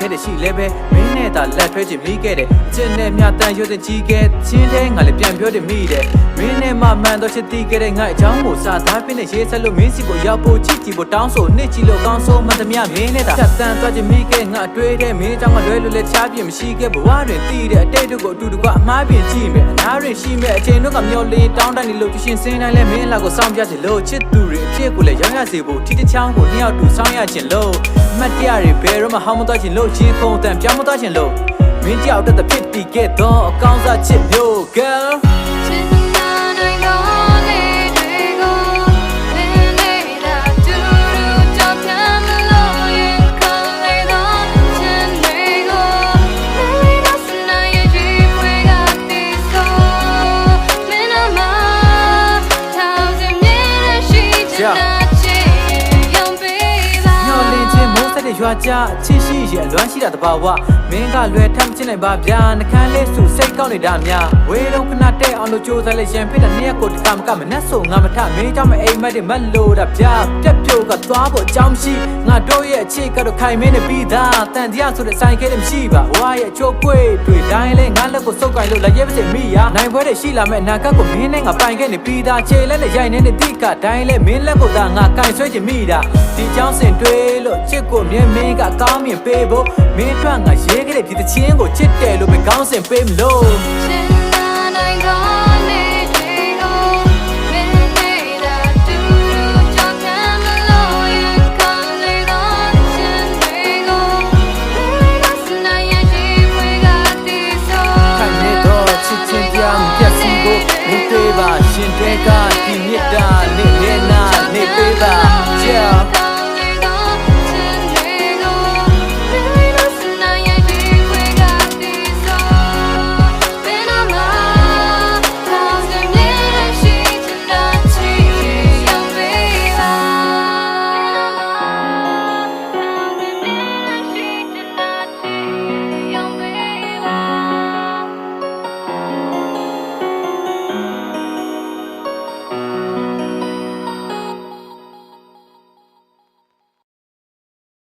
ခဲ့တဲ့ရှိလဲပဲမင်းနဲ့သာလက်ထွဲချင်မိခဲ့တယ်အကျဉ်းနဲ့မြတန်ရွတ်ကြီးခဲ့ချင်းတဲ့ငါလည်းပြန်ပြောတယ်မိတယ်မင်းနဲ့မှမှန်တော့ချစ်တီးခဲ့တဲ့ငါအကြောင်းကိုစာသားပြနဲ့ရေးဆက်လို့မင်းစီကိုရောက်ဖို့ချစ်ကြည့်ဖို့တောင်းဆိုနှစ်ချီလို့ကောင်းဆုံးမှန်သမျှမင်းနဲ့သာဖြတ်တန်းသွားချင်မိခဲ့ငါအတွေ့တဲ့မင်းအကြောင်းကလွဲလို့လည်းချားပြင်းမရှိခဲ့ဘဝတွင်တည်တဲ့အတိတ်တို့ကိုအတူတကွအမှားပြင်ကြည့်မယ်အနားရင်ရှိမဲ့အချိန်တို့ကမျောလေးတောင်းတနေလို့ကျရှင်စင်းတိုင်းလဲမင်းလာကိုစောင့်ပြချင်လို့ချစ်သူတွေအဖြစ်ကိုလည်းရောင်းရစေဖို့ထိတချောင်းကိုနှစ်ယောက်တူဆောင်းရချင်လို့မတ်တရားတွေဘယ်တော့မှဟောင်းမသွားချင်လို့ချင်းခုံတန်ပြောင်းမသွားချင်လို့မင်းကြောက်တဲ့ဖြစ်ပြီးခဲ့တော့အကောင်းစားချစ်မျိုး girlရွာကြချစ်ရှိရဲ့အလွမ်းရှိတာတဘာဝမင်းကလွယ်ထမ်းချင်နိုင်ပါဗျာနှခမ်းလေးစုစိတ်ကောက်နေတာများဝေးတော့ခဏတဲ့အောင်လို့ကြိုးစားလိုက်ရန်ဖြစ်တဲ့နေ့ကိုတကမကမနဲ့ဆိုငါမထမင်းကြောင့်မအိမ်မက်တွေမလို့တာဗျာပြက်ပြိုကသွားဖို့အကြောင်းမရှိငါတို့ရဲ့အခြေကတော့ခိုင်မင်းနဲ့ပြီးသားတန်တရားဆိုတဲ့ဆိုင်ခဲတွေမရှိပါဝါရဲ့ချိုးကွေးတွေတိုင်းလဲငါလက်ကိုစုပ်ကိုင်လို့လည်းရဲပါစေမိရနိုင်ပွဲတွေရှိလာမဲ့အနာဂတ်ကိုမင်းနဲ့ငါပိုင်ခဲ့နေပြီးသားခြေလက်နဲ့ရိုက်နေတဲ့တိကတိုင်းလဲမင်းလက်ကိုသာငါကင်ဆွဲချင်မိတာဒီเจ้าစင်တွေးလို့ချစ်ကိုမြင်မင်းကကောင်းမြင်ပေးဖို့မင်းအတွက်ငါရေးခဲ့တဲ့ဒီတခြင်းကိုချစ်တယ်လို့ပဲကောင်းစင်ပေးမလို့ချစ်နာနိုင်ကောင်းနေတယ်ကိုမင်းနေတာတူကြောင့်ခံမလို့ရင်ကောင်းလေတော့ချစ်တယ်ကိုမင်းကစနေရဲ့ဒီဝေကတိဆိုခံနေတော့ချစ်ချင်ကြမ်းပြစီကိုမင်းပေးပါရှင်တဲ့ကဒီမြတ်တာနေနေနာနေပေးပါ yeah